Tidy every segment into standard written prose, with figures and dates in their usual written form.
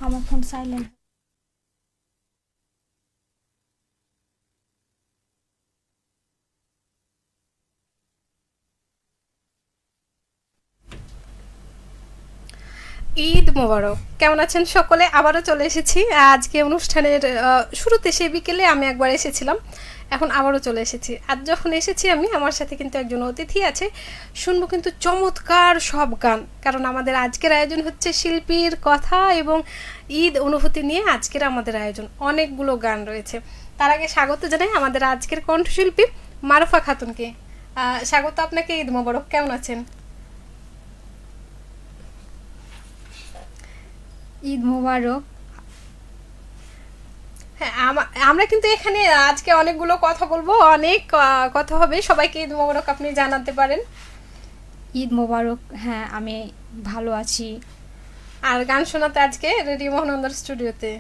আমার phone silent. Eid মোবারক। কেমন আছেন সকলে? আবারও চলে এসেছি আজকে অনুষ্ঠানের শুরুতে, সেই বিকেলে আমি একবার এসেছিলাম, এখন আবারও চলে এসেছি। আজ যখন এসেছি আমি, আমার সাথে কিন্তু একজন অতিথি আছে, শুনবো কিন্তু চমৎকার সব গান, কারণ আমাদের আজকের আয়োজন হচ্ছে শিল্পীর কথা এবং ঈদ অনুভূতি নিয়ে আজকের আমাদের আয়োজন, অনেকগুলো গান রয়েছে। তার আগে স্বাগত জানাই আমাদের আজকের কণ্ঠশিল্পী মারুফা খাতুনকে। স্বাগত আপনাকে, ঈদ মোবারক। কেমন আছেন? ঈদ মোবারক। হ্যাঁ, আমরা কিন্তু এখানে আজকে অনেকগুলো কথা বলবো, অনেক কথা হবে। সবাইকে ঈদ মোবারক আপনি জানাতে পারেন। ঈদ মোবারক। হ্যাঁ, আমি ভালো আছি। আর গান শোনাতে আজকে রেডিও মহানন্দার স্টুডিওতে।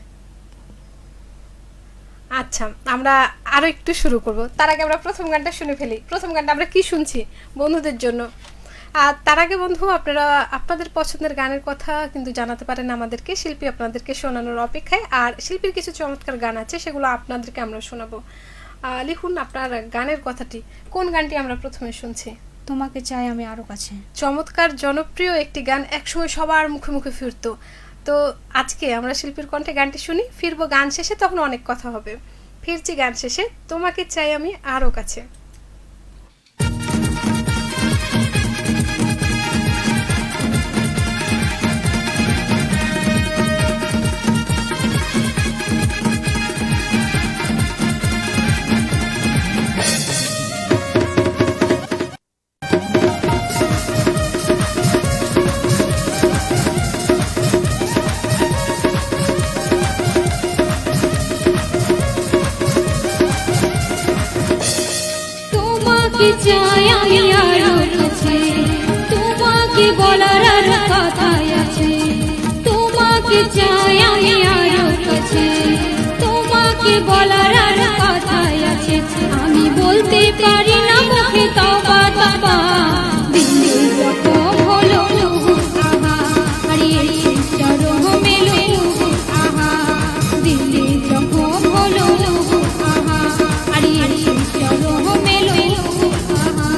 আচ্ছা, আমরা আরো একটু শুরু করব। তার আগে আমরা প্রথম গানটা শুনে ফেলি। প্রথম গানটা আমরা কি শুনছি বন্ধুদের জন্য। আর তার আগে বন্ধু, আপনারা আপনাদের পছন্দের গানের কথা কিন্তু জানাতে পারেন আমাদেরকে, শিল্পী আপনাদেরকে শোনানোর অপেক্ষায়। আর শিল্পীর কিছু চমৎকার গান আছে, সেগুলো আপনাদেরকে আমরা শোনাবো। লিখুন আপনার গানের কথাটি, কোন গানটি আমরা প্রথমে শুনছি? তোমাকে চাই আমি আরো কাছে। চমৎকার জনপ্রিয় একটি গান, একসময় সবার মুখে মুখে ফিরতো। তো আজকে আমরা শিল্পীর কণ্ঠে গানটি শুনি, ফিরবো গান শেষে, তখন অনেক কথা হবে। ফিরছি গান শেষে, তোমাকে চাই আমি আরো কাছে। তোমাকে চাই আমি আরো কাছে, তোমাকে বলার আর কথাই আছে। তোমাকে চাই আমি আরো কাছে, তোমাকে বলার আর কথাই আছে। আমি বলতে পারি না মুখে তবা তবা, দিলে যখন হলো আহা, হারিয়ে চরম মেলো আহা, দিলে যখন হলো আহা, হারিয়ে চরম মেলো আহা।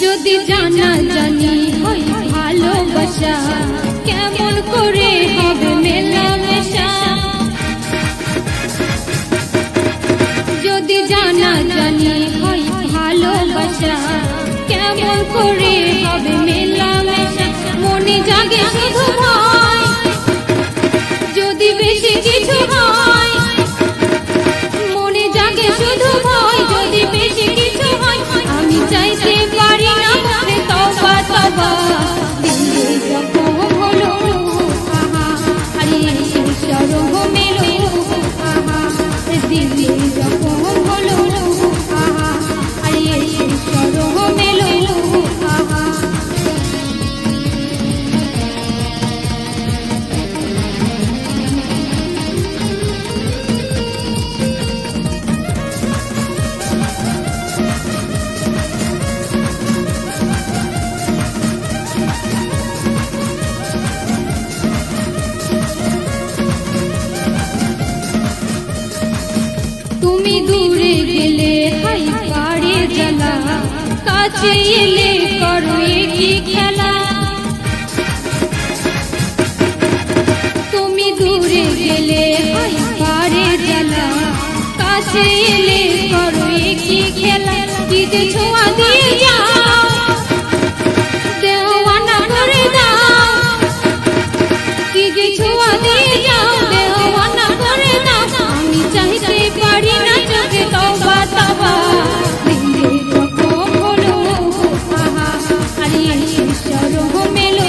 যদি জানা জানি হয় ভালোবাসা, কেমন করে হবে মেলামেশা। যদি জানা জানি হয় ভালোবাসা, কেমন করে হবে মেলামেশা। মনে জাগে শুধু ভয়, যদি বেশি কিছু হয়। মনে জাগে শুধু ভয়, যদি বেশি কিছু হয়। আমি চাইতে পারি না মুখে তওবা তওবা, দিলে যখন হলো আহা, হারিয়ে চরম মেলো আহা, দিলে যখন হলো আহা, হারিয়ে চরম মেলো আহা। তুমি দূরে গেলে হাই পাড়ে জ্বালা, কাছে এলে করো কি খেলা। তুমি দূরে গেলে হাই পাড়ে জ্বালা, কাছে এলে করো কি খেলা। কি যে ছোঁয়া দিয়ে যাও, দেওয়ানা করে দাও। কি যে ছোঁয়া দিয়ে যাও, দেওয়ানা করে দাও। আমি চাইতে পারি না চোখে তওবা তওবা, দিলে যখন হলো আহা, হারিয়ে চরম মেলো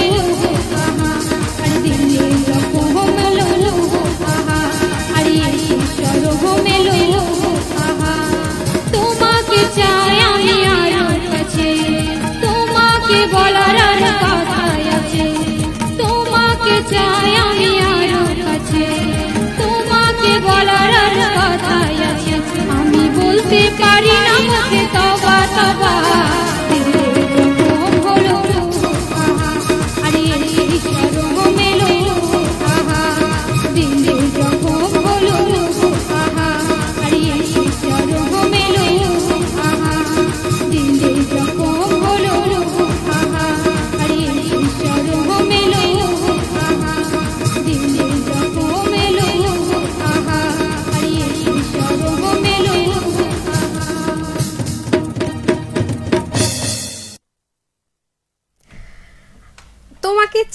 আহা, আর দিলে যখন হলো আহা, হারিয়ে চরম মেলো আহা। তোমাকে চাই আমি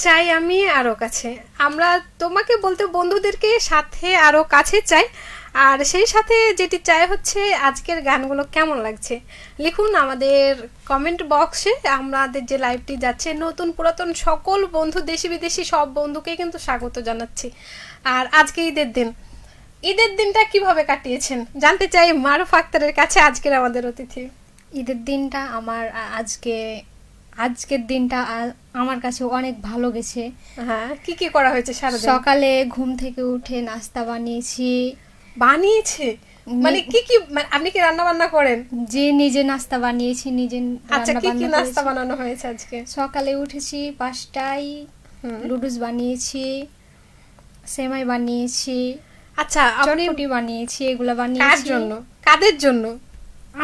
চাই আমি আরো কাছে। আমরা তোমাকে বলতে বন্ধুদেরকে সাথে আরো কাছে চাই। আর সেই সাথে যেটি চাই হচ্ছে আজকের গানগুলো কেমন লাগছে লিখুন আমাদের কমেন্ট বক্সে। আমাদের যে লাইভটি যাচ্ছে নতুন পুরাতন সকল বন্ধু, দেশি বিদেশি সব বন্ধুকে কিন্তু স্বাগত জানাচ্ছি। আর আজকে ঈদের দিনটা কিভাবে কাটিয়েছেন জানতে চাই মারুফ আক্তারের কাছে, আজকের আমাদের অতিথি। ঈদের দিনটা আজকের দিনটা আমার কাছে অনেক ভালো গেছে। হ্যাঁ, কি কি করা হয়েছে সারাদিন? সকালে ঘুম থেকে উঠে নাস্তা বানিয়েছি। মানে কি কি, মানে আপনি কি রান্না বান্না করেন? যে নিজে নাস্তা বানিয়েছি, নিজে আচ্ছা, রান্না কি কি বান্না নাস্তা করেছি। বানানো হয়েছে আজকে? সকালে উঠেছি 5টায়, লুডুস বানিয়েছি, সেমাই বানিয়েছি, আচ্ছা, আপনি চটপটি বানিয়েছি। এগুলা কার বানিয়েছি জন্য, কাদের জন্য?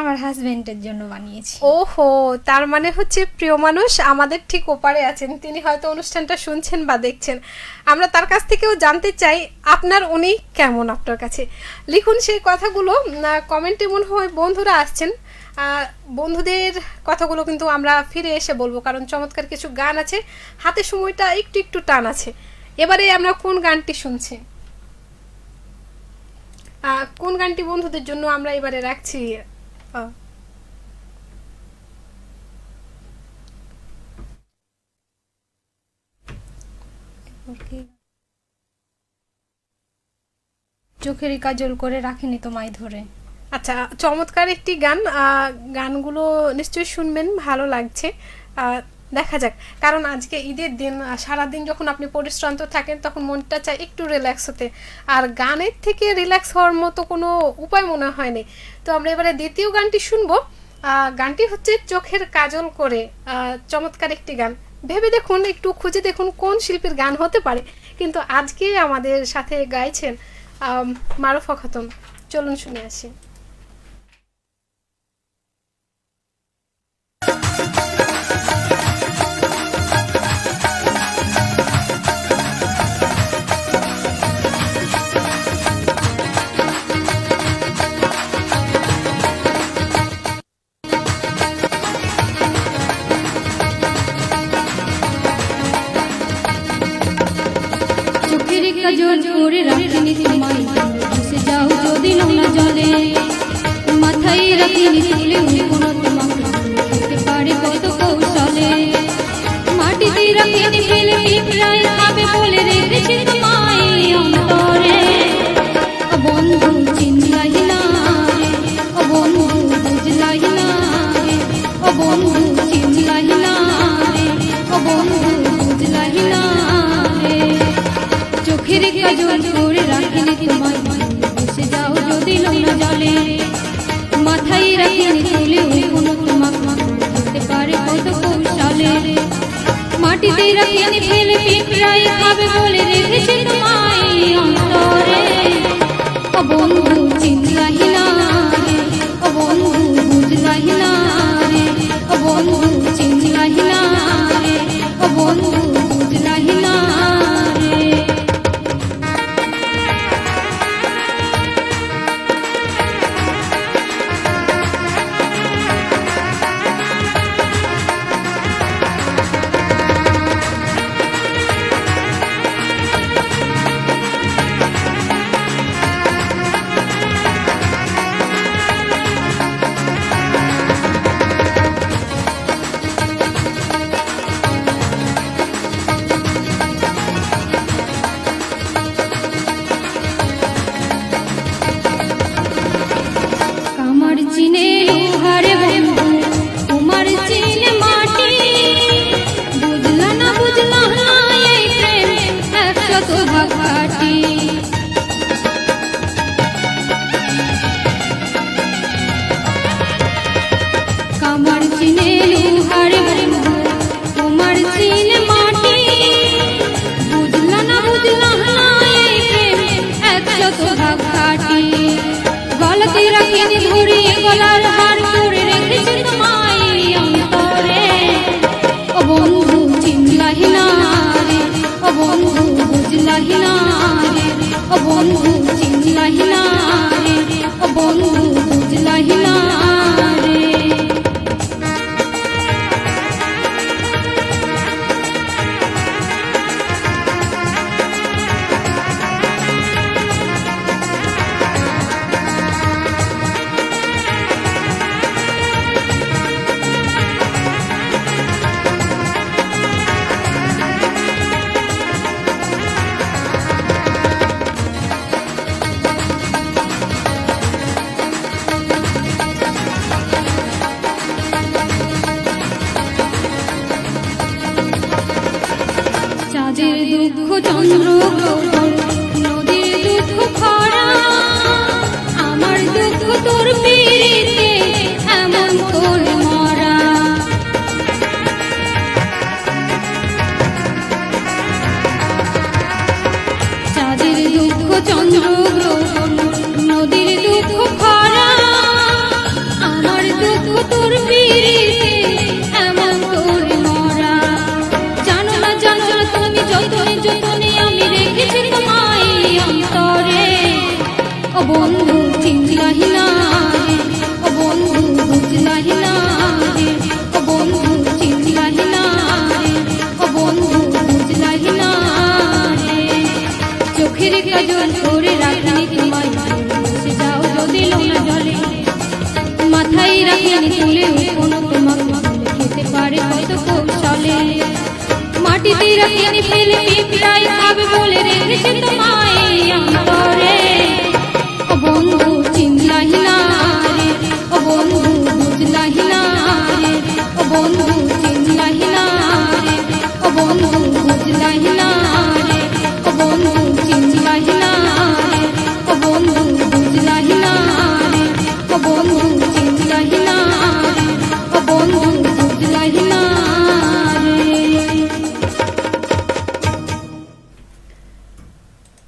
আমার হাজবেন্ডের জন্য বানিয়েছি। ওহো, তার মানে হচ্ছে প্রিয় মানুষ আমাদের ঠিক ওপারে আছেন, তিনি হয়তো অনুষ্ঠানটা শুনছেন বা দেখছেন। আমরা তার কাছ থেকেও জানতে চাই আপনার উনি কেমন আপনার কাছে। লিখুন সেই কথাগুলো কমেন্টে। মনে হয় বন্ধুরা আসছেন, বন্ধুদের কথাগুলো কিন্তু আমরা ফিরে এসে বলবো, কারণ চমৎকার কিছু গান আছে, হাতে সময়টা একটু একটু টান আছে। এবারে আমরা কোন গানটি শুনছি, কোন গানটি বন্ধুদের জন্য আমরা এবারে রাখছি? চোখেরই কাজল করে রাখিনি তোমায় ধরে। আচ্ছা, চমৎকার একটি গান। গানগুলো নিশ্চয়ই শুনবেন, ভালো লাগছে। দেখা যাক, কারণ আজকে ঈদের দিন, সারাদিন যখন আপনি পরিশ্রান্ত থাকেন তখন মনটা চায় একটু রিল্যাক্স হতে, আর গানের থেকে রিল্যাক্স হওয়ার মতো কোনো উপায় মনে হয়নি। তো আমরা এবারে দ্বিতীয় গানটি শুনবো। গানটি হচ্ছে চোখের কাজল করে। চমৎকার একটি গান, ভেবে দেখুন, একটু খুঁজে দেখুন কোন শিল্পীর গান হতে পারে। কিন্তু আজকে আমাদের সাথে গাইছেন মারুফা খাতুন। চলুন শুনে আসি। চোখের কাজল করে রাখিনি তোমায় ভেসে যাও যদি নোনা জলে, মাথায় রাখিনি তুলে কোনো তোমাকে হতে পারে কত কৌশলে, মাটিতে রাখিনি ফেলে পিঁপড়ায় খাবে বলে রেখেছি তোমায় অন্তরে। ও বন্ধু চিনলাই না রে, ও বন্ধু বুঝলাই না রে, ও বন্ধু চিনলাই না রে, ও বন্ধু বুঝলাই না রে। চোখের কাজল করে রাখিনি তোমায় ভেসে যাও যদি নোনা জলে, মাথায় রাখিনি তুলে কোনো তোমাকে হতে পারে কত কৌশলে, মাটিতে রাখিনি ফেলে পিঁপড়ায় খাবে বলে রেখেছি তোমায় অন্তরে। ও বন্ধু চিনলাই না রে, ও বন্ধু বুঝলাই না রে, ও বন্ধু চিনলাই না রে, ও বন্ধু বুঝলাই না রে। গ্রহণ নদীর দুঃখ খরা আমার দুঃখ তোর পিড়িতে এমন করে মরা চাঁদের দুঃখ চন্দ্র গ্রহণ নদীর দুঃখ খরা আমার দুঃখ তোর পিড়িতে এমন করে মরা জানো না তুমি যতনে যতনে আমি রেখেছি তোমায় অন্তরে ও বন্ধু চিনলাহি না রে, ও বন্ধু বুঝলাহি না রে, ও বন্ধু চিনলাহি না রে, ও বন্ধু বুঝলাহি না রে। চোখের কাজল করে রাখিনি তোমায় বসে যাও যদি লোনা জলে মাথায় রাখিনি তুলে কোনো তোমাকে ভুলে খেতে পারে কত কৌশলে মাটিতে রাখিনি ফেলে পিঁপড়ায় খাবে বলে রেখেছে তোমায় অন্তরে ও বন্ধু চিনলাহি না রে, ও বন্ধু বুঝলাহি না রে, ও বন্ধু চিনলাহি না রে, ও বন্ধু বুঝলাহি না রে, ও বন্ধু চিনলাহি না রে, ও বন্ধু বুঝলাহি না রে, ও বন্ধু চিনলাহি না রে, ও বন্ধু বুঝলাহি না রে।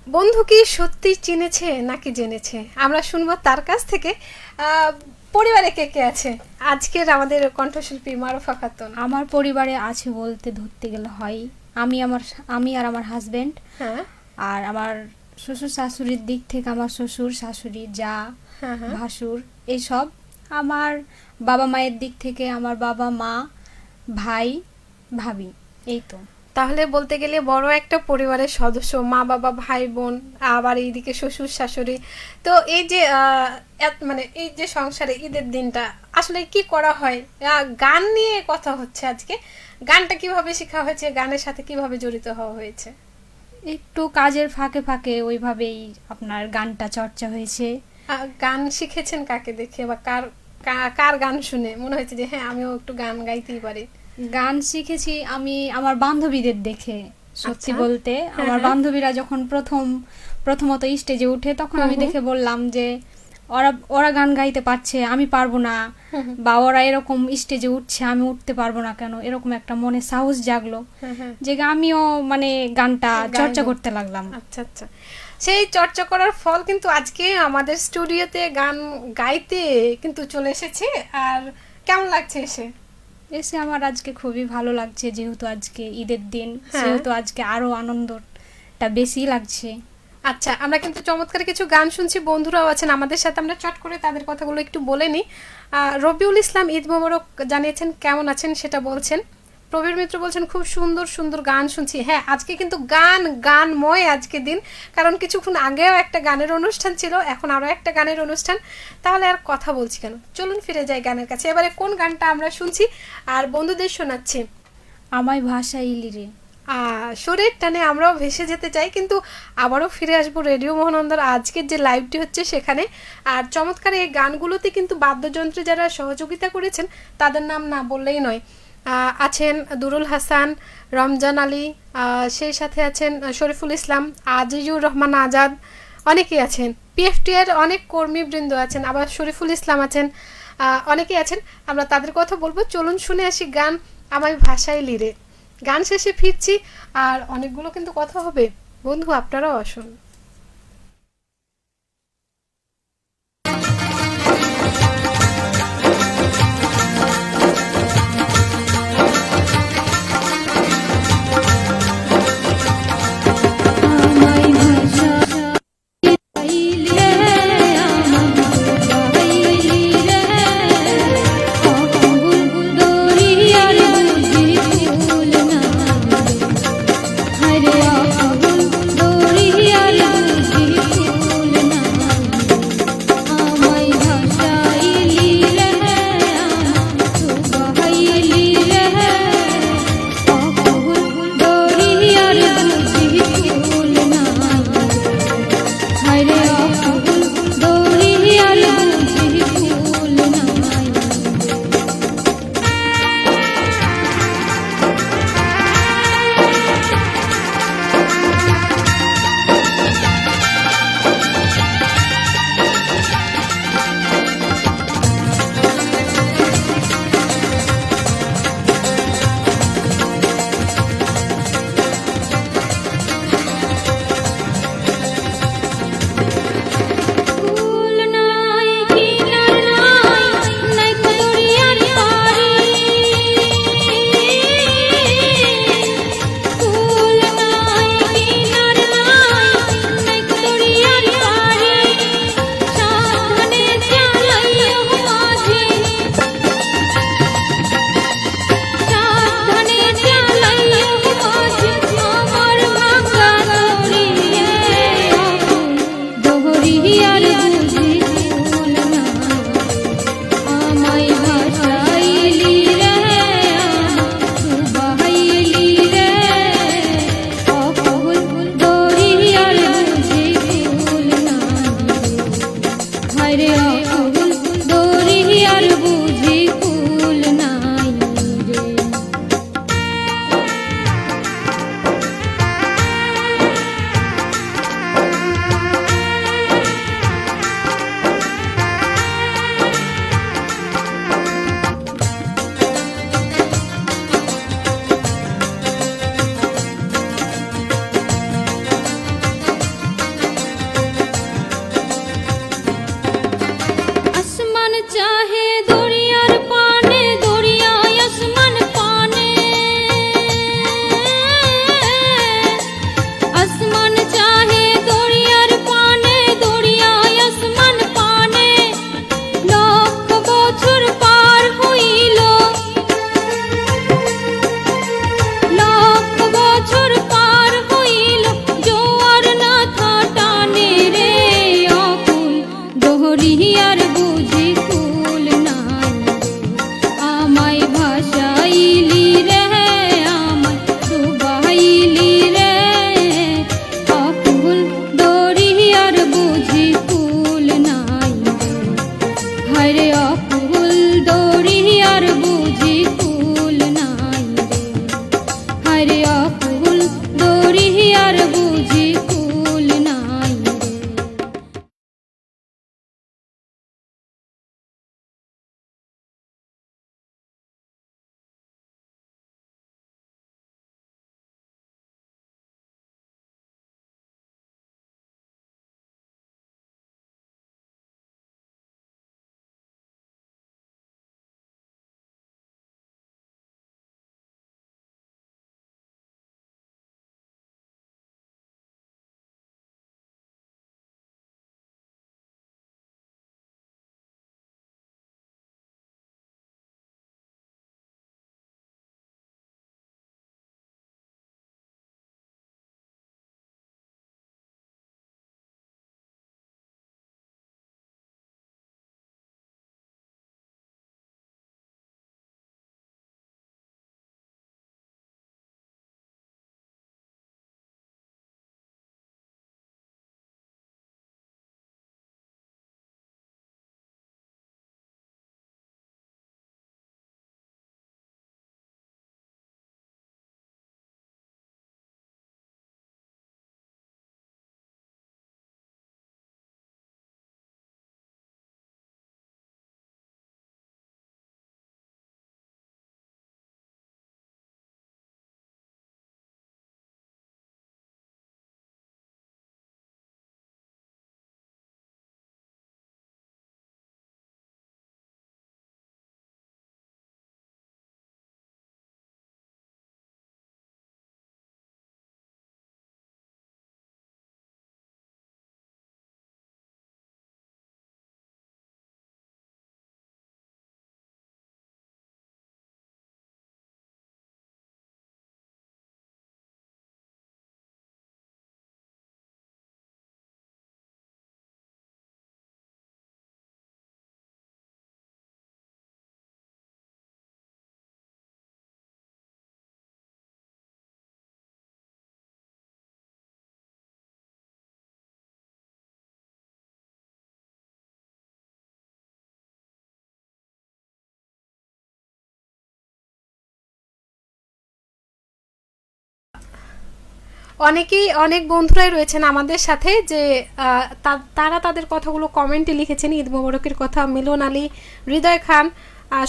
বন্ধু কি সত্যি চিনেছে নাকি জেনেছে আমরা শুনবো তার কাছ থেকে। পরিবারে কে কে আছে আজকের আমাদের কণ্ঠশিল্পী মারুফা খাতুন? আমার পরিবারে আছে বলতে ধরতে গেলে হয় আমি আর আমার হাজবেন্ড, হ্যাঁ আর আমার শ্বশুর শাশুড়ির দিক থেকে আমার শ্বশুর শাশুড়ি যা হ্যাঁ হ্যাঁ। ভাসুর এইসব। আমার বাবা মায়ের দিক থেকে আমার বাবা মা ভাই ভাবি, এই তো। তাহলে বলতে গেলে বড় একটা পরিবারের সদস্য, মা বাবা ভাই বোন, আবার এইদিকে শ্বশুর শাশুড়ি। তো এই যে মানে এই যে সংসারে ঈদের দিনটা আসলে কি করা হয়, গান নিয়ে কথা হচ্ছে আজকে। গানটা কিভাবে শেখা হয়েছে, গানের সাথে কিভাবে জড়িত হওয়া হয়েছে? একটু কাজের ফাঁকে ফাঁকে ওইভাবেই আপনার গানটা চর্চা হয়েছে। গান শিখেছেন কাকে দেখে বা কার গান শুনে মনে হয়েছে যে হ্যাঁ আমিও একটু গান গাইতেই পারি? গান শিখেছি আমি আমার বান্ধবীদের দেখে। সত্যি আচ্ছা। বলতে আমার বান্ধবীরা যখন প্রথমত স্টেজে উঠে তখন আমি দেখে বললাম যে ওরা গান গাইতে পারছে, আমি পারবো না, বা ওরা এরকম স্টেজে উঠছে আমি উঠতে পারবো না কেন, এরকম একটা মনে সাহস জাগলো যে আমিও মানে গানটা চর্চা করতে লাগলাম। আচ্ছা আচ্ছা, সেই চর্চা করার ফল কিন্তু আজকে আমাদের স্টুডিওতে গান গাইতে কিন্তু চলে এসেছে। আর কেমন লাগছে এসে আমার আজকে খুবই ভালো লাগছে, যেহেতু আজকে ঈদের দিন হ্যাঁ। সেহেতু আজকে আরো আনন্দটা বেশি লাগছে। আচ্ছা, আমরা কিন্তু চমৎকার কিছু গান শুনছি, বন্ধুরাও আছেন আমাদের সাথে, আমরা চট করে তাদের কথাগুলো একটু বলে নিই। রবিউল ইসলাম ঈদ মোবারক জানিয়েছেন, কেমন আছেন সেটা বলছেন। প্রবীর মিত্র বলছেন খুব সুন্দর সুন্দর গান শুনছি। হ্যাঁ, আজকে কিন্তু গানময় আজকে দিন, কারণ কিছুক্ষণ আগেও একটা গানের অনুষ্ঠান ছিল, এখন আরও একটা গানের অনুষ্ঠান। তাহলে আর কথা বলছি কেন, চলুন ফিরে যাই গানের কাছে। এবারে কোন গানটা আমরা শুনছি আর বন্ধুদের শোনাচ্ছি? আমায় ভাষাইলি রে। শরীর টানে আমরাও ভেসে যেতে চাই, কিন্তু আবারও ফিরে আসবো রেডিও মোহনন্দার আজকের যে লাইভটি হচ্ছে সেখানে। আর চমৎকার এই গানগুলোতে কিন্তু বাদ্যযন্ত্রে যারা সহযোগিতা করেছেন তাদের নাম না বললেই নয়। আছেন দুরুল হাসান, রমজান আলী, সেই সাথে আছেন শরীফুল ইসলাম, আজিজুর রহমান আজাদ, অনেকেই আছেন। পিএফটি এর অনেক কর্মীবৃন্দ আছেন, আবার শরীফুল ইসলাম আছেন, অনেকেই আছেন। আমরা তাদের কথা বলবো, চলুন শুনে আসি গান আমায় ভাষাইলি রে। গান শেষে ফিরছি, আর অনেকগুলো কিন্তু কথা হবে। বন্ধু আপনারাও আসুন। हरे चाहे दरियार पाने दरियाय आसमान पाने आसमान चाहे दरियार पाने दरियाय आसमान पाने लक्ष बछर पार हইল लक्ष बछर पार हইল জোয়ার না থাটানে রে অকুল দরিয়ার বুঝি কুল নাই আমায় ভাসাইলি রে আমায় ডুবাইলি রে অকুল দরিয়ার বুঝি কুল নাই হায়রে অকুল দরিয়ার বুঝি কুল নাই হায়রে অকুল দরিয়ার বুঝি কুল নাই অনেকেই অনেক বন্ধুরাই রয়েছেন আমাদের সাথে যে তারা তাদের কথাগুলো কমেন্টে লিখেছেন ঈদ মোবারকের কথা। মিলন আলী, হৃদয় খান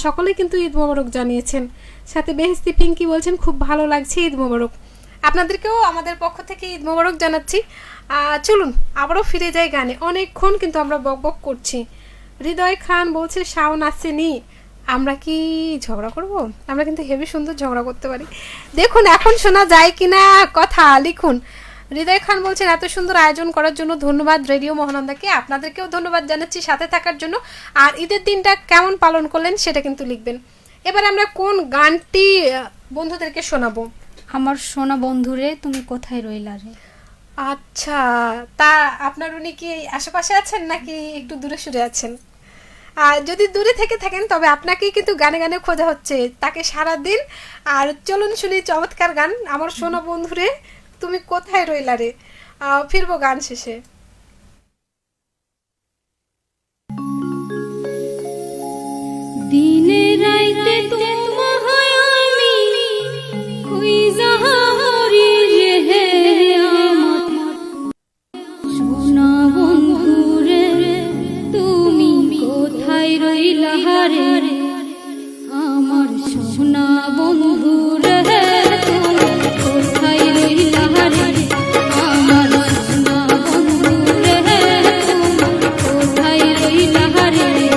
সকলেই কিন্তু ঈদ মোবারক জানিয়েছেন। সাথে বেহেস্তি পিঙ্কি বলছেন খুব ভালো লাগছে, ঈদ মোবারক। আপনাদেরকেও আমাদের পক্ষ থেকে ঈদ মোবারক জানাচ্ছি। চলুন আবারও ফিরে যাই গানে, অনেকক্ষণ কিন্তু আমরা বক বক করছি। হৃদয় খান বলছে শাওন আসেনি, আমরা কি ঝগড়া করব? আমরা কিন্তু হেভি সুন্দর ঝগড়া করতে পারি। দেখুন এখন শোনা যায় কিনা কথা লিখুন। হৃদয় খান বলছেন এত সুন্দর আয়োজন করার জন্য ধন্যবাদ রেডিও মহানন্দাকে। আপনাদেরকেও ধন্যবাদ জানাচ্ছি সাথে থাকার জন্য। আর ঈদের দিনটা কেমন পালন করলেন সেটা কিন্তু লিখবেন। এবার আমরা কোন গানটি বন্ধুদেরকে শোনাবো? আমার সোনা বন্ধুরে তুমি কোথায় রইলা রে। আচ্ছা, তা আপনার উনি কি আশেপাশে আছেন নাকি একটু দূরে সরে আছেন? আর যদি দূরে থেকে থাকেন তবে আপনাকেই কিন্তু গানে গানে খোঁজা হচ্ছে তাকে সারা দিন। আর চলুন শুনি চমৎকার গান আমার সোনা বন্ধুরে তুমি কোথায় রইলা রে। ফিরবো গান শেষে। দিনে রাইতে তোমায় আমি খুঁজা হরি রে আমার সোনা বন্ধুরে তুমি কোথায় রইলা রে আমার সোনা বন্ধুরে তুমি কোথায় রইলা রে আমার সোনা বন্ধুরে তুমি কোথায় রইলা রে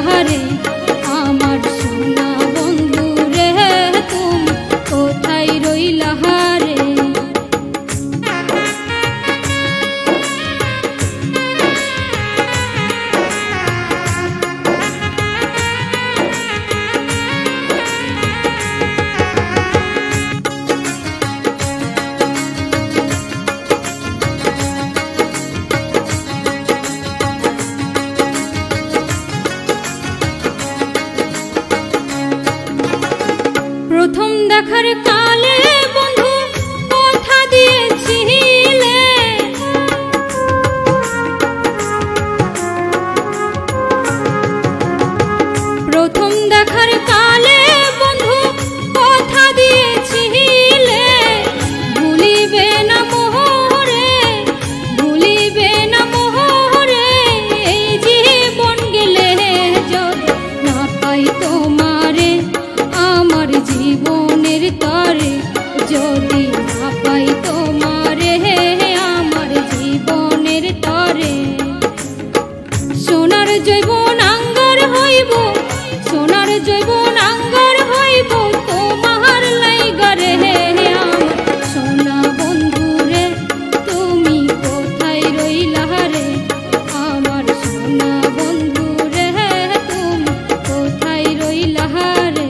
লাহারে আমার সোনা বন্ধু রে তুমি কোথায় রইলা হারে প্রথম দেখার কালে বন্ধু কথা দিয়েছিলে প্রথম দেখার কালে বন্ধু কথা দিয়েছিলে ভুলিবে না মোহরে ভুলিবে না মোহরে এই জীবন গেলে যদি না পাই তোমারে আমার জীবনের তরে যদি না পাই তোমারে আমার জীবনের তরে সোনার জৈবন আঙ্গার হইব সোনার জৈবন আঙ্গার হইব তোমার লাইগারে আমার সোনা বন্ধু রে তুমি কোথায় রইলা রে আমার সোনা বন্ধু রে তুমি কোথায় রইলা রে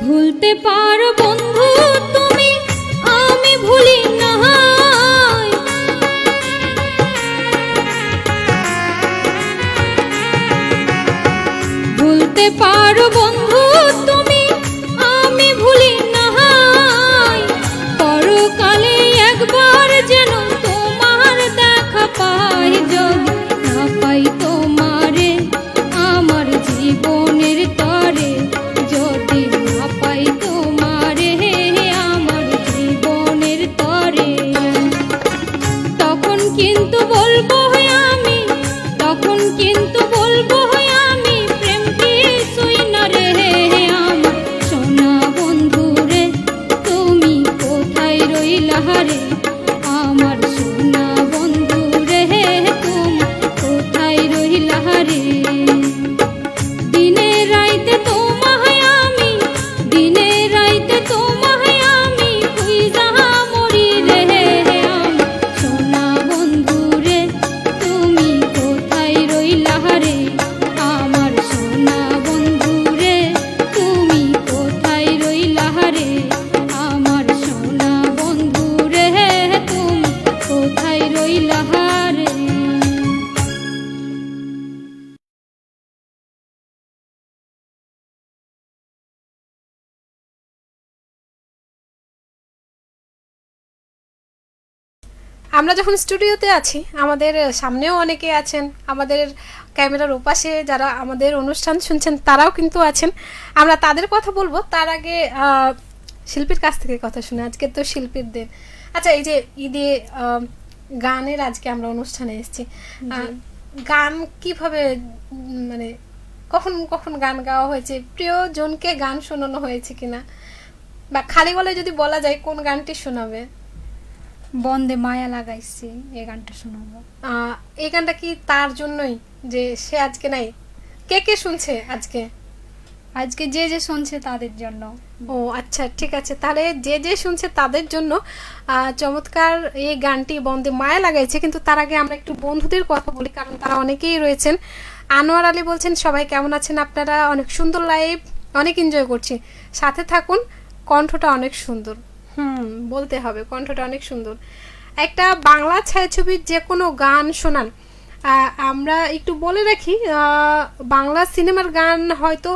ভুলতে পারো বন্ধু তুমি আমি ভুলি না ভুলতে পারো বন্ধু তুমি আমি ভুলি না পরকালে একবার যেন তোমার দেখা পাই যদি না পাই তোমারে আমার জীবনের তরে যদি না পাই তোমারে আমার জীবনের তরে তখন কিন্তু বলবো আমি তখন কিন্তু বলবো আমি প্রেম কিছুই না রে আমার সোনা বন্ধু রে তুমি কোথায় রইলা রে আমার সোনা বন্ধু রে তুমি কোথায় রইলা রে দিনে রাইতে তোমায় আমি দিনে রাইতে তোমায় আমি খুঁজা মরি রে আমার সোনা বন্ধু রে তুমি কোথায় রইলা রে আমার সোনা বন্ধু রে তুমি কোথায় রইলা রে আমার সোনা বন্ধু রে তুমি কোথায় রইলা রে আমরা যখন স্টুডিওতে আছি আমাদের সামনেও অনেকে আছেন, আমাদের ক্যামেরার ওপাশে যারা আমাদের অনুষ্ঠান শুনছেন তারাও কিন্তু আছেন। আমরা তাদের কথা বলবো, তার আগে শিল্পীর কাছ থেকে কথা শুনে। আজকে তো শিল্পীর দিন। আচ্ছা, এই যে ঈদে গানের আজকে আমরা অনুষ্ঠানে এসেছি, গান কিভাবে মানে কখন কখন গান গাওয়া হয়েছে, প্রিয়জনকে গান শোনানো হয়েছে কিনা, বা খালি গলায় যদি বলা যায় কোন গানটি শোনাবে? বন্দে মায়া লাগাইছি এই গানটা শোনাবো। এই গানটা কি তার জন্যই যে সে আজকে নাই? কে কে শুনছে আজকে? আজকে যে যে শুনছে তাদের জন্য। ও আচ্ছা, ঠিক আছে, তাহলে যে যে শুনছে তাদের জন্য চমৎকার এই গানটি বন্দে মায়া লাগাইছে। কিন্তু তার আগে আমরা একটু বন্ধুদের কথা বলি, কারণ তারা অনেকেই রয়েছেন। আনোয়ার আলী বলছেন, সবাই কেমন আছেন আপনারা? অনেক সুন্দর লাইভ, অনেক এনজয় করছি, সাথে থাকুন, কণ্ঠটা অনেক সুন্দর। বলতে হবে, কণ্ঠটা অনেক সুন্দর। একটা বাংলা ছায়াছবির যে কোনো গান শোনান। আমরা একটু বলে রাখি, বাংলা সিনেমার গান হয়তো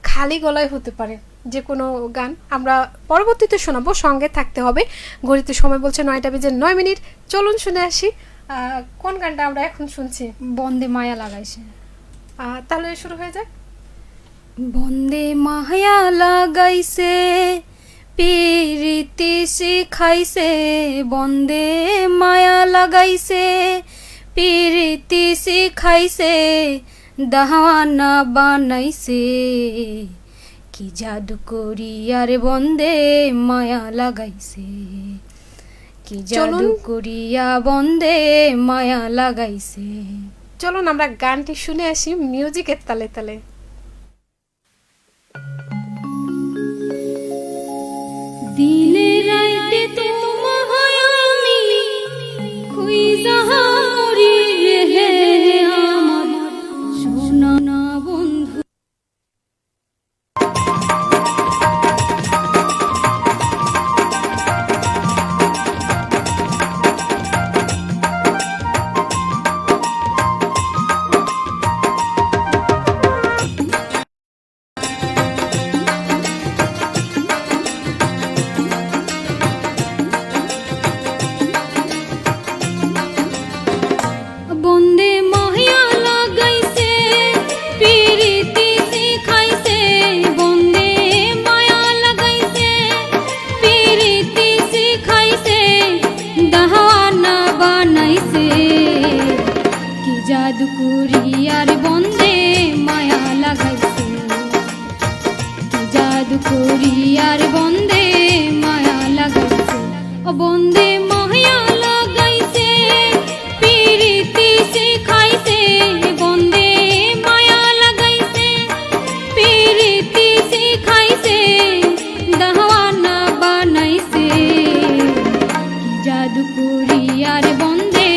খালি গলায় হতে পারে, যে কোনো গান আমরা পরবর্তীতে শোনাবো, সঙ্গে থাকতে হবে। ঘড়িতে সময় বলছে 9:09। চলুন শুনে আসি কোন গানটা আমরা এখন শুনছি। বন্দে মায়া লাগাইছে, তাহলে শুরু হয়ে যাক। বন্দে মায়া লাগাইছে পিরিতি শিখাইছে বন্দে মায়া লাগাইছে, পিরিতি শিখাইছে দাওয়ানা বানাইছে, কি জাদু করিয়ার বন্দে মায়া লাগাইছে, কি জাদু করিয়া বন্দে মায়া লাগাইছে। চলুন আমরা গানটি শুনে আসি মিউজিকের তালে তালে। দিনে রাইতে তোমায় আমি খুঁজা মরি রে আমার সোনা না বন্ধু। বন্দে মায়া লাগাইছে, পিরিতি শিখাইছে, বন্দে মায়া লাগাইছে, পিরিতি শিখাইছে, দাওয়ানা বানাইছে, কি জাদু করিয়ার বন্দে মায়া লাগাইছে, কি জাদু করিয়ার বন্দে মায়া লাগাইছে। ও বন্দে মায়া লাগাইছে, পিরিতি শিখাইছে, বন্দে মায়া লাগাইছে, পিরিতি শিখাইছে, দাওয়ানা বানাইছে, কি জাদু করিয়ার বন্দে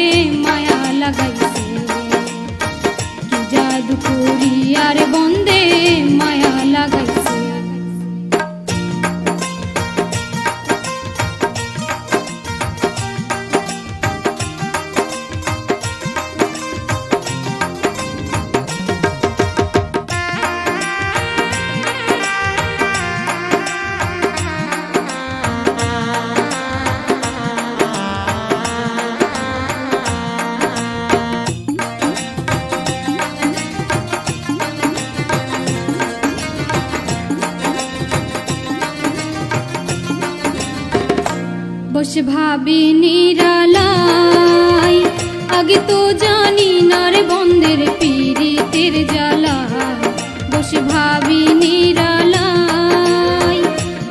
মায়া লাগাইছে, কি জাদু করিয়ার বন্দে মায়া লাগাইছে। বসে ভাবি নিরালাই, আগে তো জানি না রে বন্দের পিরিতের জ্বালা, বসে ভাবি নিরালাই,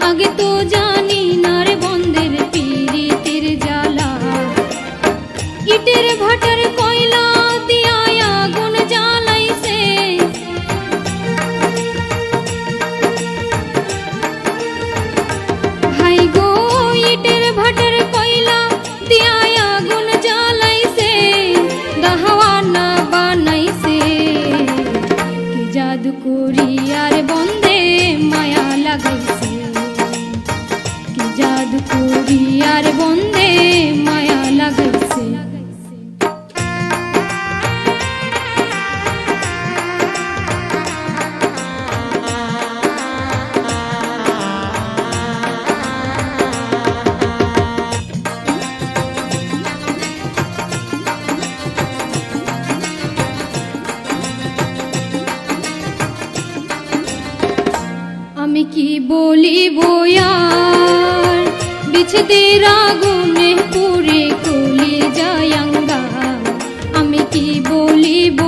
আগে তো জানি না রে বন্দের পিরিতের জ্বালা, ইটের ভাটার কয়লা দিয়া আগুন জ্বালাইছে, ভাই গো ইটের ভাটার কয়লা দিয়া আগুন জ্বালাইছে, দাওয়ানা বানাইছে, কি জাদু করিয়ার বন্দে মায়া লাগাইছে, কি জাদু করিয়ার বন্দে মায়া লাগাইছে। আমি কি বলিব আর, বিচ্ছেদের আগুনে পুড়ে কলি যায়ঙ্গা, আমি কি বলিব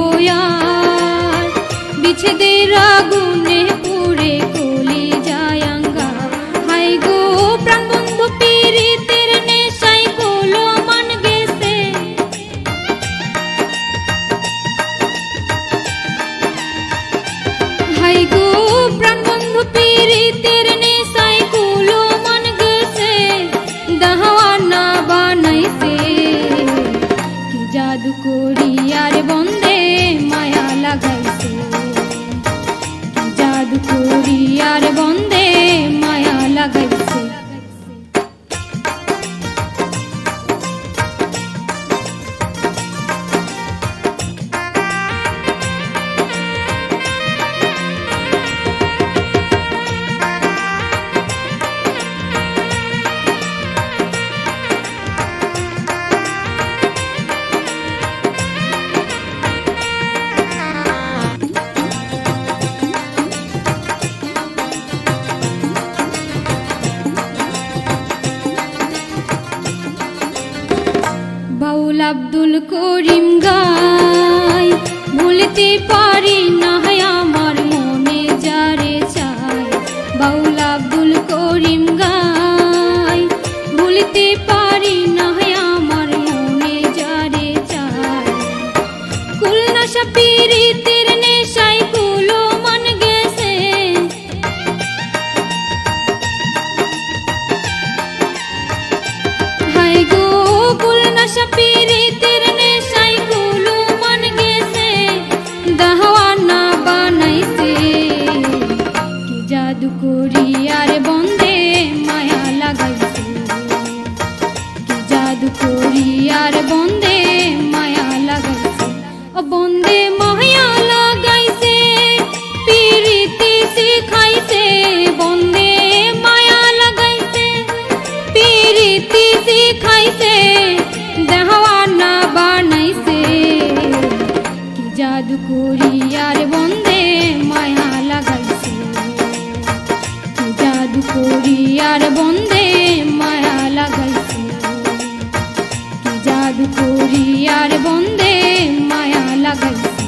আর, বিচ্ছেদের আগুনে পুড়ে কলি যায়ঙ্গা, হাই গো প্রাণবন্ধু পিরিতের নেশায় কলো মান গেছে, হাই গো প্রাণবন্ধু পিরিতের নেশায় কলো মান গেছে, দাওয়ানা বানাইছে, কি জাদু করিয়ার বন্দে মায়া লাগাইছে, কি জাদু করিয়ার বন্দে মায়া লাগাইছে। আব্দুল করিম গায়, ভুলতে পারি না আমার মনে যারে চায়। বাউল আব্দুল করিম গায়, ভুলতে পারি না আমার মনে যারে চায়। কুলনাশা পীরিতের নেশায় কুলো মন গেছে, হায় গো কুলনাশা পীরিতের নেশায় কুলো মন গেছে। দাহওয়ানা বানাইছে কি জাদু করি আর বন্দে মায়া লাগাইছে, কি জাদু করি আর বন্দে মায়া লাগাইছে। ও বন্দে মায়া লাগাইছে, পীরিতি শিখাইছে, বন্দে মায়া লাগাইছে, পীরিতি শিখাইছে, দেহওয়ানা বানাইছে কি জাদু করি আর বন্দে মায়া লাগাইছে, কি জাদু করি আর বন্দে মায়া লাগাইছে, কি জাদু করি আর বন্দে মায়া লাগাইছে,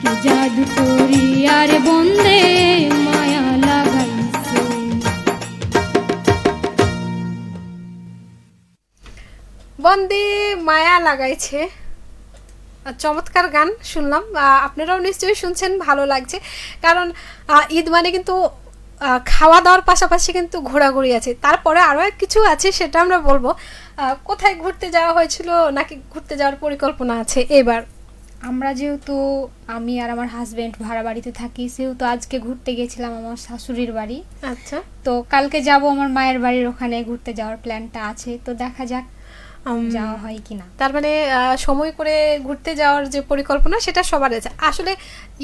কি জাদু করি আর বন্দে মায়া লাগাইছে। বন্দে মায়া লাগাইছে, চমৎকার গান শুনলাম। আপনারাও নিশ্চয়ই শুনছেন, ভালো লাগছে। কারণ ঈদ মানে কিন্তু খাওয়া দাওয়ার পাশাপাশি কিন্তু ঘোরাঘুরি আছে, তারপরে আরও কিছু আছে, সেটা আমরা বলবো। কোথায় ঘুরতে যাওয়া হয়েছিল নাকি ঘুরতে যাওয়ার পরিকল্পনা আছে এবার? আমরা যেহেতু আমি আর আমার হাজবেন্ড ভাড়া বাড়িতে থাকি, সেহেতু আজকে ঘুরতে গেছিলাম আমার শাশুড়ির বাড়ি। আচ্ছা, তো কালকে যাব আমার মায়ের বাড়ির ওখানে, ঘুরতে যাওয়ার প্ল্যানটা আছে, তো দেখা যাক যাওয়া হয় কিনা। তার মানে সময় করে ঘুরতে যাওয়ার যে পরিকল্পনা সেটা সবার আছে। আসলে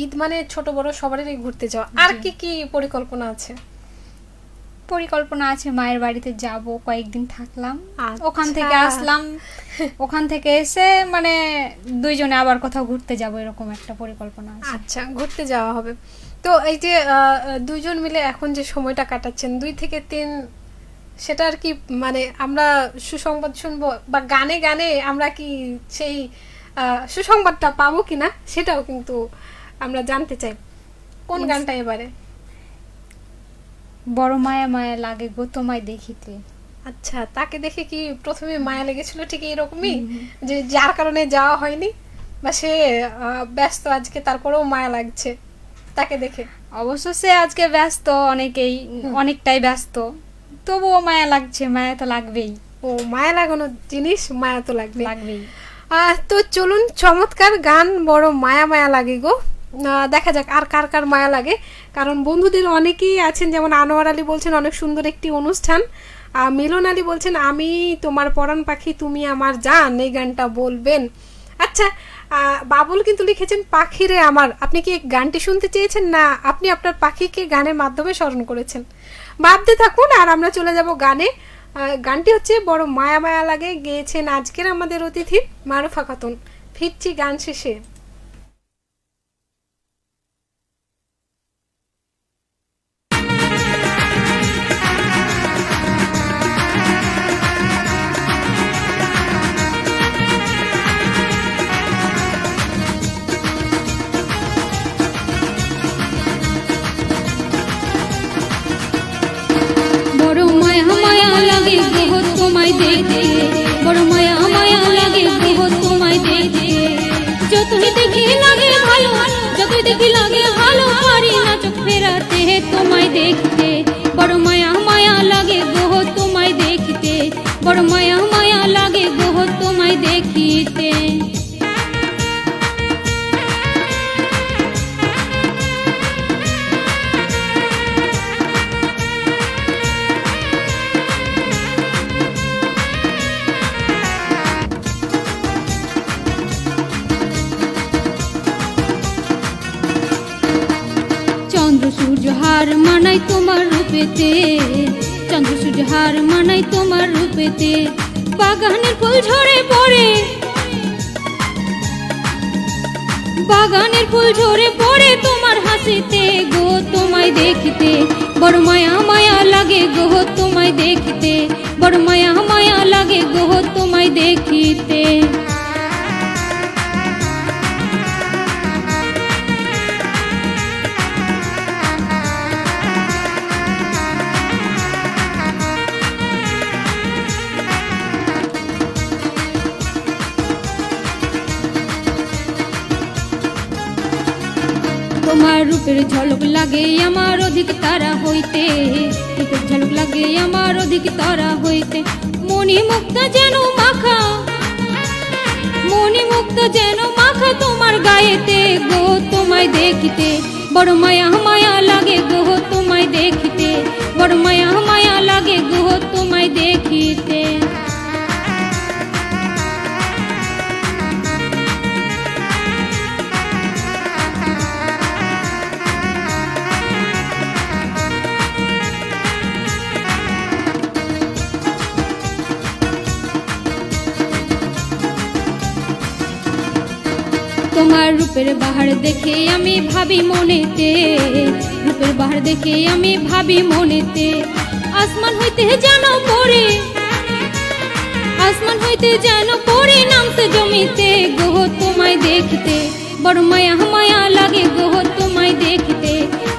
ঈদ মানে ছোট বড় সবারই ঘুরতে যাওয়া। আর কি কি পরিকল্পনা আছে? পরিকল্পনা আছে মায়ের বাড়িতে যাব, কয়েকদিন থাকলাম, আচ্ছা। ওখান থেকে আসলাম, ওখান থেকে এসে মানে দুইজনে আবার কোথাও ঘুরতে যাব, এরকম একটা পরিকল্পনা আছে। আচ্ছা, ঘুরতে যাওয়া হবে। তো এই যে দুইজন মিলে এখন যে সময়টা কাটাচ্ছেন 2 থেকে 3, সেটা আর কি মানে আমরা সুসংবাদ শুনবো বা গানে গানে আমরা কি সেই সুসংবাদটা পাবো কিনা সেটাও কিন্তু আমরা জানতে চাই। কোন গানটা এবারে? বড় মায়া মায়া লাগে গো তোমায় দেখিতে। আচ্ছা, তাকে দেখে কি প্রথমে মায়া লেগেছিল ঠিক এরকমই, যে যার কারণে যাওয়া হয়নি, বা সে ব্যস্ত আজকে তারপরেও মায়া লাগছে তাকে দেখে? অবশ্য সে আজকে ব্যস্ত, অনেকটাই ব্যস্ত, তবুও মায়া লাগছে, মায়া তো লাগবেই। ও, মায়া লাগানোর জিনিস, মায়া তো লাগবেই। তো চলুন, চমৎকার গান বড় মায়া মায়া লাগে গো। দেখা যাক আর কার কার মায়া লাগে। কারণ বন্ধুদের অনেকেই আছেন, যেমন আনোয়ার আলী বলছেন অনেক সুন্দর একটি অনুষ্ঠান, মিলন আলী বলছেন আমি তোমার পরাণ পাখি তুমি আমার জান, এই গানটা বলবেন। আচ্ছা, বাবুল কিন্তু লিখেছেন পাখিরে আমার। আপনি কি গানটি শুনতে চেয়েছেন, না আপনি আপনার পাখিকে গানের মাধ্যমে স্মরণ করেছেন? ভাবতে থাকুন, আর আমরা চলে যাব গানে। গানটি হচ্ছে বড় মায়া মায়া লাগে, গেয়েছেন আজকের আমাদের অতিথি মারুফা খাতুন। ফিরছি গান শেষে। বড় মায়া মায়া লাগে গো তোমায় দেখতে, বড় মায়া মায়া লাগে গো তোমায় দেখতে, যতই দেখি লাগে ভালো, যতই দেখি লাগে ভালো, পারি না চোখ ফেরাতে তোমায় দেখতে। বড় মায়া মায়া লাগে গো তোমায় দেখতে, বড় মায়া মায়া লাগে গো তোমায় দেখিতে। চন্দ্র সূর্য হার মানাই তোমার রূপেতে, চন্দ্র সূর্য হার মানাই তোমার রূপেতে, বাগানের ফুল ঝরে পড়ে, বাগানের ফুল ঝরে পড়ে তোমার হাসিতে গো তোমায় দেখিতে বড় মায়া মায়া লাগে গো তোমায় দেখিতে বড় মায়া মায়া লাগে গো তোমায় দেখিতে তোমার রূপের ঝলক লাগে আমার অধিক তারা হইতে রূপের ঝলক লাগে আমার অধিক তারা হইতে মনি মুক্তা যেন মাখা মনি মুক্তা যেন মাখা তোমার গায়েতে গো তোমায় দেখিতে বড় মায়া মায়া লাগে গো তোমায় দেখিতে বড় মায়া মায়া লাগে গো তোমায় দেখিতে তোমার রূপের বাহার দেখে আমি ভাবি মনেতে রূপের বাহার দেখে আমি ভাবি মনেতে আসমান হইতে যেন পড়ে আসমান হইতে যেন পড়ে নামতে জমিতে গো তোমায় দেখিতে বড় মায়া মায়া লাগে গো তোমায় দেখিতে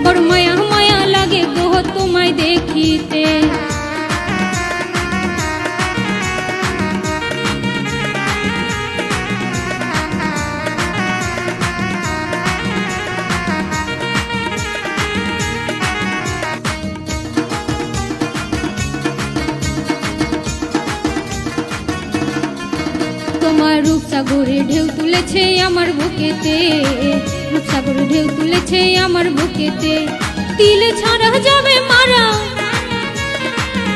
বড় মায়া মায়া লাগে গো তোমায় দেখিতে তোমার রূপসাগরে ঢেউ তুলেছে আমার বুকেতে রূপসাগরে ঢেউ তুলেছে আমার বুকেতে তিল ছাড়া যাবে মারা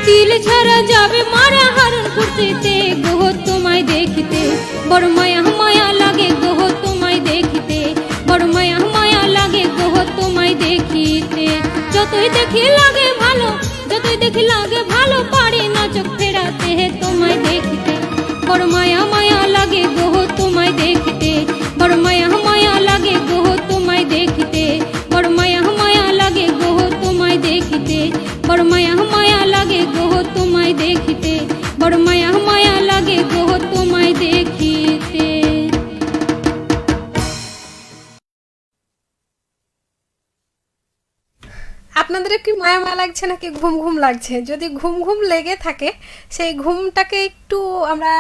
তিল ছাড়া যাবে মারা হারুন খুশিতে গো তোমায় দেখিতে বড় মায়া মায়া লাগে গো তোমায় দেখিতে বড় মায়া মায়া লাগে গো তোমায় দেখিতে যতই দেখি লাগে ভালো যতই দেখি লাগে ভালো পারি না চোখ ফেরাতে তোমায় দেখিতে বড় মায়া মায়া লাগে গো তোমায় দেখিতে বড় মায়া মায়া লাগে গো তোমায় দেখিতে বড় মায়া মায়া লাগে গো তোমায় দেখিতে বড় মায়া মায়া লাগে গো তোমায় দেখিতে বড় মায়া মায়া লাগে গো তোমায় দেখিতে আপনাদের কি মায়া মায়া লাগছে নাকি ঘুম ঘুম লাগছে? যদি ঘুম ঘুম লেগে থাকে সেই ঘুমটাকে একটু আমরা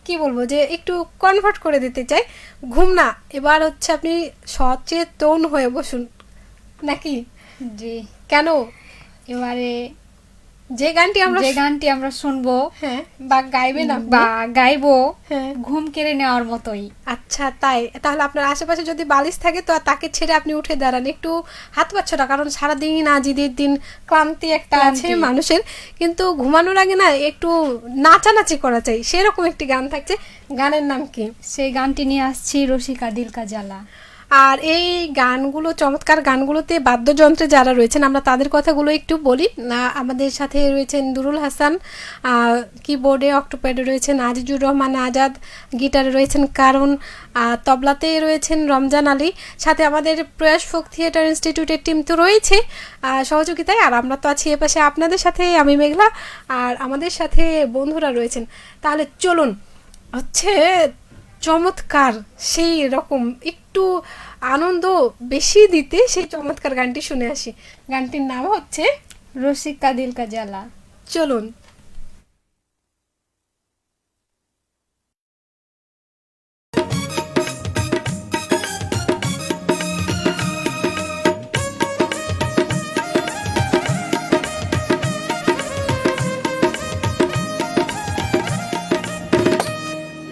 কি বলবো যে একটু কনভার্ট করে দিতে চাই। ঘুম না, এবার হচ্ছে আপনি সচেতন হয়ে বসুন নাকি? জি। কেন? এবারে যে গানটি আমরা শুনবো, হ্যাঁ, বা গাইবেন বা গাইবো, হ্যাঁ, ঘুম কেড়ে নেওয়ার মতোই। আচ্ছা তাই? তাহলে আপনার আশেপাশে যদি বালিশ থাকে তো তাকে ছেড়ে আপনি উঠে দাঁড়ান, একটু হাত পাচ্ছটা, কারণ সারাদিন আজ ঈদের দিন ক্লান্তি একটা আছে মানুষের, কিন্তু ঘুমানোর আগে না একটু নাচানাচি করা চাই, সেরকম একটি গান থাকছে। গানের নাম কি? সেই গানটি নিয়ে আসছি, রসিকা দিল কা জ্বালা। আর এই গানগুলো, চমৎকার গানগুলোতে বাদ্যযন্ত্রে যারা রয়েছেন আমরা তাদের কথাগুলো একটু বলি। আমাদের সাথে রয়েছেন দুরুল হাসান, কিবোর্ডে অক্টোপ্যাডে রয়েছেন আজিজুর রহমান আজাদ, গিটারে রয়েছেন কারণ, তবলাতে রয়েছেন রমজান আলী, সাথে আমাদের প্রয়াস ফোক থিয়েটার ইনস্টিটিউটের টিম তো রয়েছে সহযোগিতায়, আর আমরা তো আছি এপাশে আপনাদের সাথে, আমি মেঘলা, আর আমাদের সাথে বন্ধুরা রয়েছেন। তাহলে চলুন হচ্ছে চমৎকার সেই রকম একটু আনন্দ বেশি দিতে সেই চমৎকার গানটি শুনে আসি। গানটির নাম হচ্ছে রসিকা দিল কা জ্বালা। চলুন।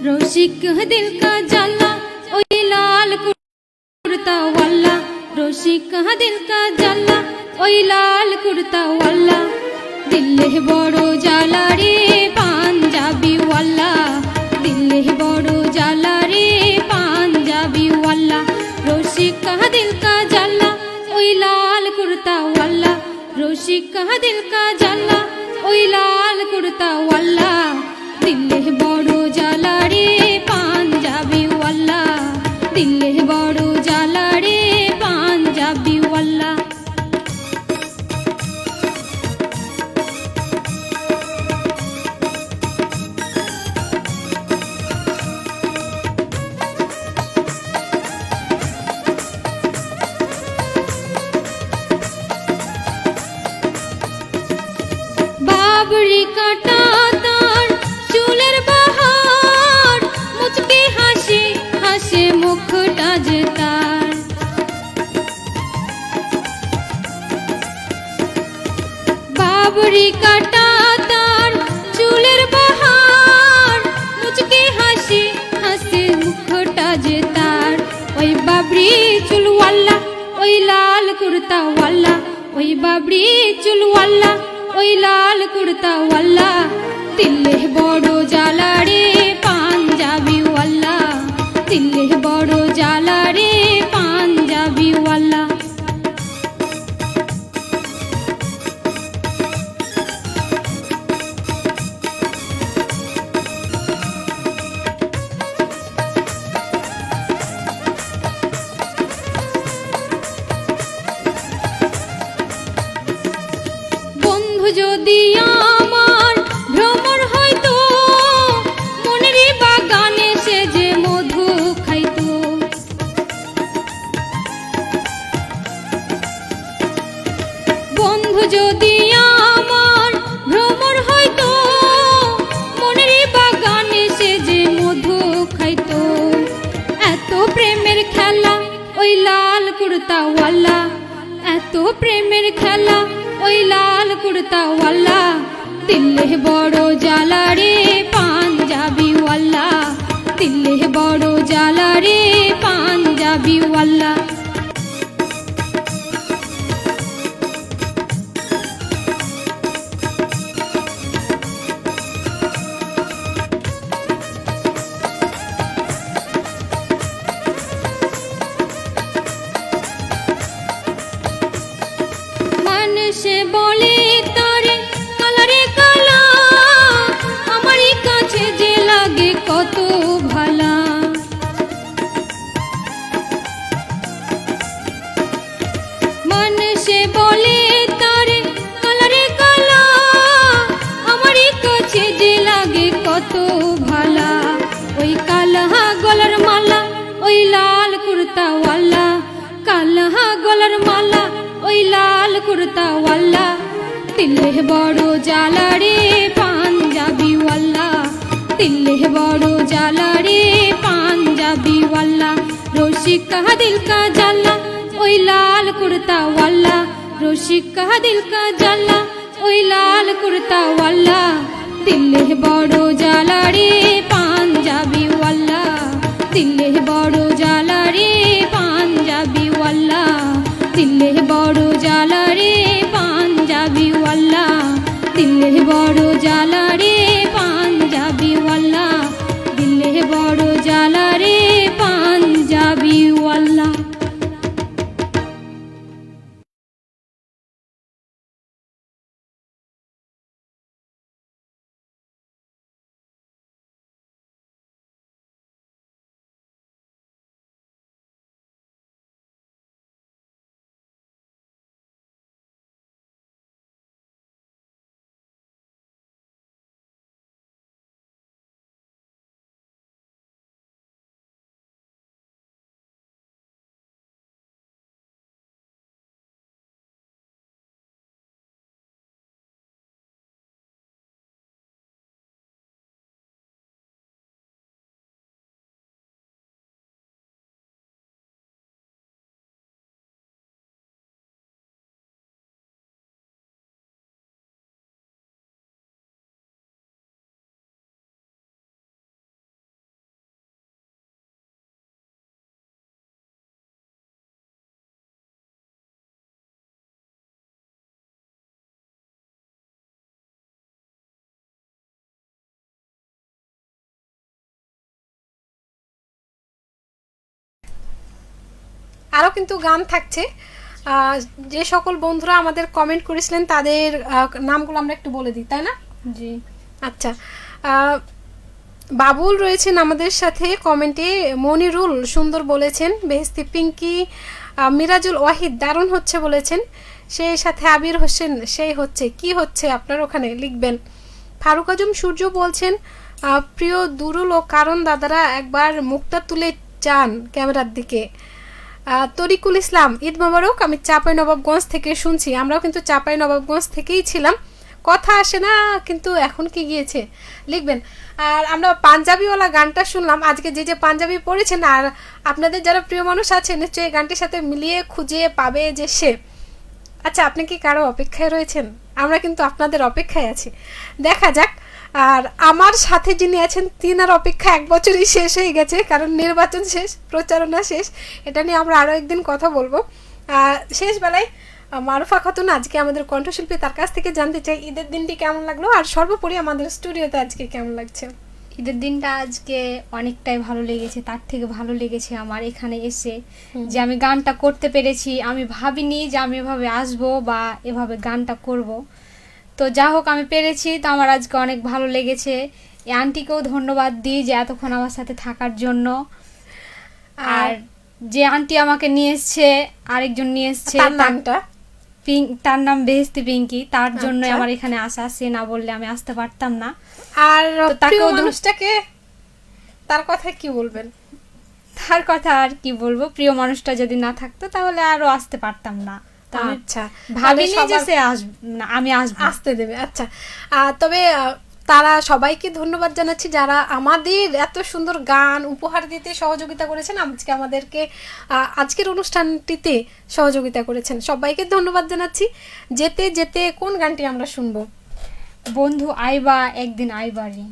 রসিক দিল কা জ্বালা ওই লাল কুর্তা ওয়াল্লা, রসিক দিল কা জ্বালা ওই লাল কুর্তা ওয়াল্লা, দিল্লে বড় জ্বালা রে পাঞ্জাবি ওয়াল্লা, দিল্লে বড় জ্বালা রে পাঞ্জাবি ওয়াল্লা, রসিক দিল কা জ্বালা ওই লাল কুর্তা ওয়াল্লা, রসিক দিল কা জ্বালা ওই লাল কুর্তা ওয়াল্লা, দিল্লে বড় জ্বালা রে পাঞ্জাবি ওয়াল্লা, দিল্লে বড় कुर्ता वाला ওই বাবরি চুলওয়ালা ওই লাল কুর্তা ওয়ালা দিলে বড় জ্বালা রে পাঞ্জাবি ওয়ালা দিলে বড় জ্বালা রে পাঞ্জাবি ওয়ালা যদি আমার ভ্রমর হয়তো মনের বাগানে সে যে মধু খাইতো বন্ধু যদি আমার ভ্রমর হয়তো মনের বাগানে সে যে মধু খাইতো এত প্রেমের খেলা ওই লাল কুর্তা ওয়ালা এত প্রেমের খেলা ওই লাল কুর্তা ওয়ালা দিলে বড় জ্বালা রে পাঞ্জাবি ওয়ালা দিলে বড় জ্বালা রে পাঞ্জাবি ওয়ালা সে বলে তারে কালারে কালা আমারই কাছে যে লাগে কত ভালা মন সে বলে তারে কালারে কালা আমারই কাছে যে লাগে কত ভালা ওই কালহা গলার মালা ওই লাল কুর্তা ওয়ালা কালহা গলার মালা ওই লাল কুর্তা ওয়ালা দিলে বড় জ্বালা রে পাঞ্জাবি ওয়ালা দিলে বড় জ্বালা রে পাঞ্জাবি ওয়ালা রসিকা দিল কা জ্বালা ওই লাল কুর্তা ওয়ালা রসিকা দিল কা জ্বালা ওই লাল কুর্তা ওয়ালা দিলে বড় জ্বালা রে পাঞ্জাবি ওয়ালা দিলে বড় জ্বালা রে পাঞ্জাবি ওয়ালা দিলে বড় জ্বালা রে পাঞ্জাবি ওয়ালা দিলে বড় জ্বালা রে পাঞ্জাবি ওয়ালা দিলে বড় জ্বালা রে পাঞ্জাবি ওয়ালা আরও কিন্তু গান থাকছে। যে সকল বন্ধুরা আমাদের কমেন্ট করেছিলেন তাদের নামগুলো আমরা একটু বলে দিই, তাই না? জি আচ্ছা, বাবুল রয়েছেন আমাদের সাথে কমেন্টে, মনিরুল সুন্দর বলেছেন, বেহেস্তি পিঙ্কি, মিরাজুল ওয়াহিদ দারুণ হচ্ছে বলেছেন, সেই সাথে আবির হোসেন সেই হচ্ছে, কি হচ্ছে আপনার ওখানে লিখবেন। ফারুক আজম সূর্য বলছেন প্রিয় দুরুল ও কারণ দাদারা একবার মুখটা তুলে চান ক্যামেরার দিকে। তরিকুল ইসলাম ঈদ মোবারক, আমি চাঁপাইনবাবগঞ্জ থেকে শুনছি। আমরাও কিন্তু চাঁপাইনবাবগঞ্জ থেকেই ছিলাম, কথা আসে না কিন্তু এখন কি গিয়েছে লিখবেন। আর আমরা পাঞ্জাবিওয়ালা গানটা শুনলাম, আজকে যে যে পাঞ্জাবি পড়েছেন আর আপনাদের যারা প্রিয় মানুষ আছে নিশ্চয়ই এই গানটির সাথে মিলিয়ে খুঁজে পাবে যে সে। আচ্ছা, আপনি কি কারো অপেক্ষায় রয়েছেন? আমরা কিন্তু আপনাদের অপেক্ষায় আছি, দেখা যাক। আর আমার সাথে যিনি আছেন তিনার অপেক্ষা 1 বছরই শেষ হয়ে গেছে, কারণ নির্বাচন শেষ, প্রচারণা শেষ, এটা নিয়ে আমরা আরও একদিন কথা বলবো। শেষ বেলায় মারুফা খাতুন আজকে আমাদের কণ্ঠশিল্পী, তার কাছ থেকে জানতে চাই ঈদের দিনটি কেমন লাগলো, আর সর্বোপরি আমাদের স্টুডিওতে আজকে কেমন লাগছে। ঈদের দিনটা আজকে অনেকটাই ভালো লেগেছে, তার থেকে ভালো লেগেছে আমার এখানে এসে যে আমি গানটা করতে পেরেছি। আমি ভাবিনি যে আমি এভাবে আসবো বা এভাবে গানটা করব, তো যা হোক আমি পেরেছি, তো আমার আজকে অনেক ভালো লেগেছে। এই আন্টিকেও ধন্যবাদ দিই যে এতক্ষণ আমার সাথে থাকার জন্য। আর যে আন্টি আমাকে নিয়ে এসছে, আরেকজন নিয়ে এসছে, তার নামটা তার নাম বেহেস্তি পিঙ্কি, তার জন্য আচ্ছা। আমার এখানে আসা, সে না বললে আমি আসতে পারতাম না। আর তো তাকেও প্রিয় মানুষটাকে তার কথা কি বলবেন? তার কথা আর কি বলবো, প্রিয় মানুষটা যদি না থাকতো তাহলে আরো আসতে পারতাম না। তো আমি আচ্ছা, ভাবিনি তাহলে যে সবার- সে আসবে না, আমি আসবো। আসতে দেবে। আচ্ছা, তবে তারা সবাইকে ধন্যবাদ জানাচ্ছি যারা আমাদের এত সুন্দর গান উপহার দিতে সহযোগিতা করেছেন, আজকে আমাদেরকে আজকের অনুষ্ঠানটিতে সহযোগিতা করেছেন, সবাইকে ধন্যবাদ জানাচ্ছি। যেতে যেতে কোন গানটি আমরা শুনবো? বন্ধু আইবা একদিন আইবারই।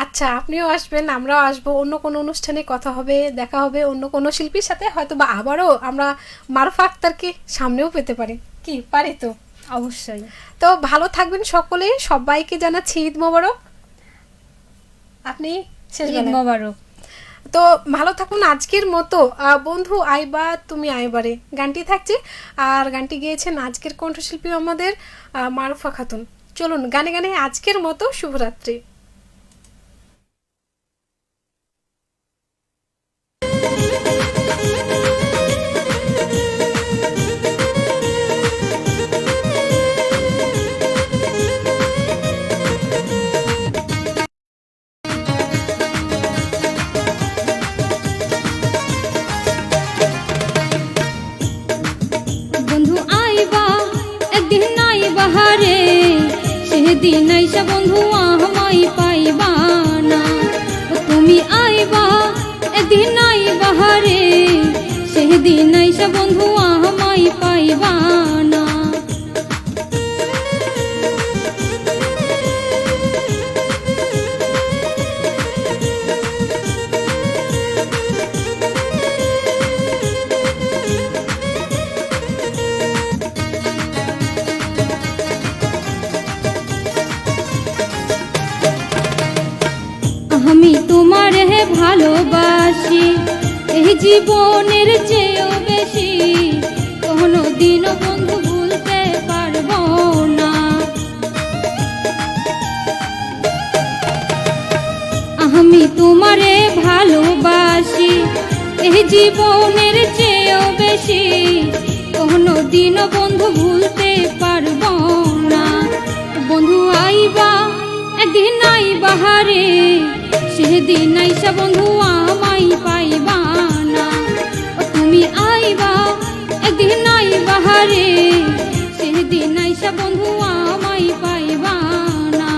আচ্ছা, আপনিও আসবেন, আমরাও আসবো, অন্য কোনো অনুষ্ঠানে কথা হবে, দেখা হবে অন্য কোনো শিল্পীর সাথে, হয়তো বা আবারও আমরা মারুফা আক্তারকে সামনেও পেতে পারি, কি পারি তো? অবশ্যই। তো ভালো থাকবেন সকলে, সবাইকে জানাচ্ছি ঈদ মোবারক। আপনি শেষ ঈদ বেলায়। মোবারক। তো ভালো থাকুন। আজকের মতো বন্ধু আইবা তুমি আইবারে গানটি থাকছে, আর গানটি গেয়েছেন আজকের কণ্ঠশিল্পী আমাদের মারুফা খাতুন। চলুন গানে গানে আজকের মতো শুভরাত্রি। বন্ধু আইবা একদিন আইবা হারে, সেদিন আইসা বন্ধু আমায় পাইবা না। ও তুমি আইবা একদিন আইবা হারে, সেদিন আইসা বন্ধু আমায় পাইবা না। আমি তোমার হে ভালোবাসি, এই জীবনের চেয়েও বেশি, কোনো দিনও বন্ধু ভুলতে পারবো না। আমি তোমারে ভালোবাসি, এই জীবনের চেয়েও বেশি, কোনো দিনও বন্ধু ভুলতে পারবো না। বন্ধু আইবা একদিন আইবা হারে, সেদিন আইসা বন্ধু আমায় পাইবা না। ও তুমি আইবা একদিন আইবা হারে, সেদিন আইসা বন্ধু আমায় পাইবা না।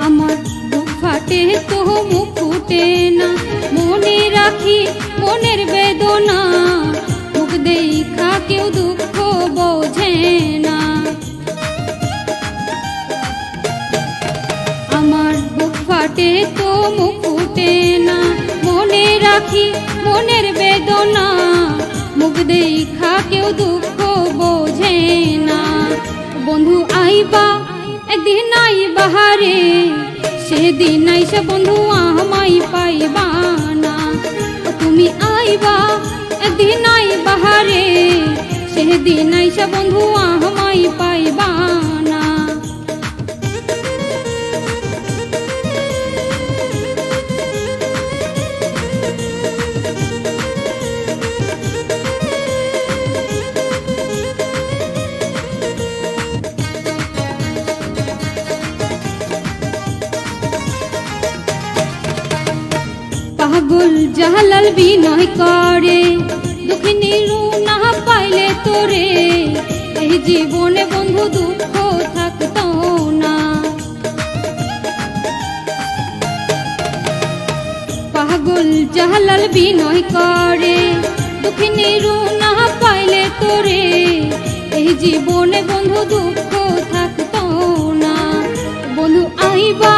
আমার বুক ফাটে তো মুখ ফুটে না, মনে রাখি মনের বেদনা, মুখ দেখা কেউ দুঃখ বোঝে না। আমার বুক ফাটে তো মুখ ফুটে না, মনে রাখি মনের বেদনা, মুখ দেখা কেউ দুঃখ বোঝে না। বন্ধু আইবা একদিন আইবা হারে, সেদিন আইসা বন্ধু আমায় পাইবা না। ও তুমি আইবা একদিন আইবা হারে, সেদিন আইসা বন্ধু আমায় পাইবা না। পাগল জাহালাল বিনয় করে, দুঃখিনী না পাইলে তোরে, এই জীবনে বন্ধু দুঃখ থাকতো না। পাগল জাহালাল বিনয় করে দুঃখিনী রুনা পাইলে তোরে এই জীবনে বন্ধু দুঃখ থাকতো না বন্ধু আইবা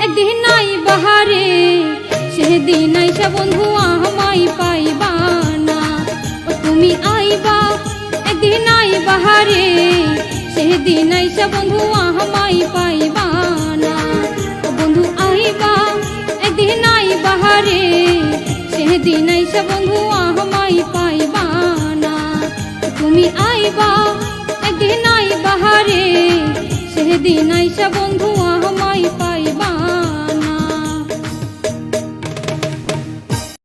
একদিন আইবা হারে সেদিন আইসা বন্ধু আমাই পাইবা না ও তুমি আইবা একদিন আইবা হারে সেদিন আইসা বন্ধু আমাই পাইবা না ও বন্ধু আইবা একদিন আইবা হারে সেদিন আইসা বন্ধু আমাই পাইবা না তুমি আইবা একদিন আইবা হারে সেদিন আইসা বন্ধু আমাই পাইবা